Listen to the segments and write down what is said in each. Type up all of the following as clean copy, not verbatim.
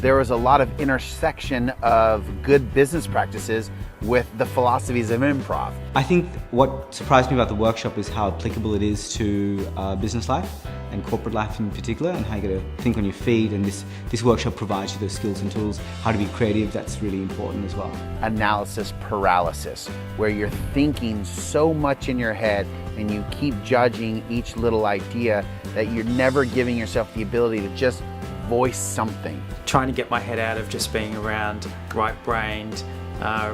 there was a lot of intersection of good business practices with the philosophies of improv. I think what surprised me about the workshop is how applicable it is to business life and corporate life in particular, and how you got to think on your feet, and this workshop provides you those skills and tools. How to be creative, that's really important as well. Analysis paralysis, where you're thinking so much in your head and you keep judging each little idea that you're never giving yourself the ability to just voice something. Trying to get my head out of just being around right-brained,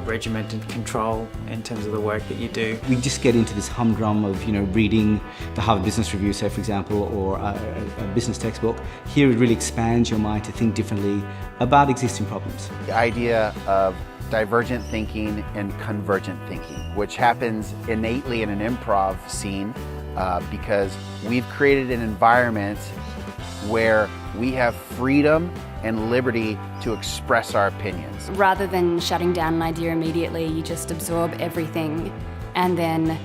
regimented control in terms of the work that you do. We just get into this humdrum of reading the Harvard Business Review, say for example, or a business textbook. Here it really expands your mind to think differently about existing problems. The idea of divergent thinking and convergent thinking, which happens innately in an improv scene because we've created an environment where we have freedom and liberty to express our opinions. Rather than shutting down an idea immediately, you just absorb everything and then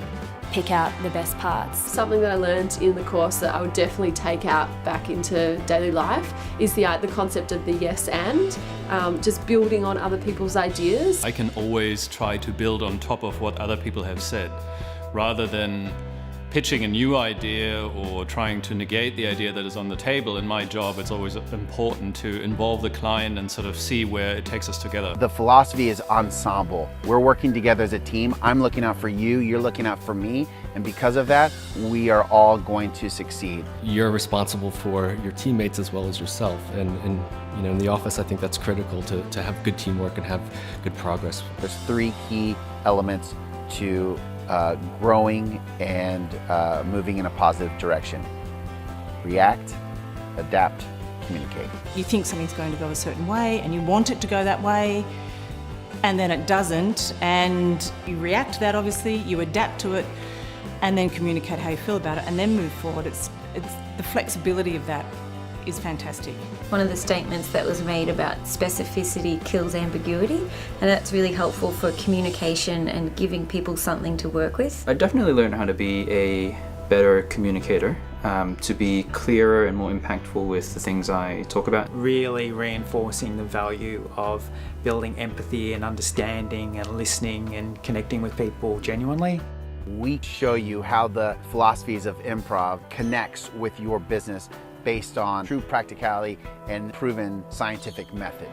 pick out the best parts. Something that I learned in the course that I would definitely take out back into daily life is the concept of the yes and, just building on other people's ideas. I can always try to build on top of what other people have said, rather than pitching a new idea or trying to negate the idea that is on the table. In my job, it's always important to involve the client and sort of see where it takes us together. The philosophy is ensemble. We're working together as a team. I'm looking out for you, you're looking out for me, and because of that, we are all going to succeed. You're responsible for your teammates as well as yourself, and in the office, I think that's critical to have good teamwork and have good progress. There's three key elements to growing and moving in a positive direction. React, adapt, communicate. You think something's going to go a certain way and you want it to go that way, and then it doesn't, and you react to that, obviously, you adapt to it, and then communicate how you feel about it, and then move forward. It's the flexibility of that is fantastic. One of the statements that was made about specificity kills ambiguity, and that's really helpful for communication and giving people something to work with. I definitely learned how to be a better communicator, to be clearer and more impactful with the things I talk about. Really reinforcing the value of building empathy and understanding and listening and connecting with people genuinely. We show you how the philosophies of improv connects with your business based on true practicality and proven scientific method.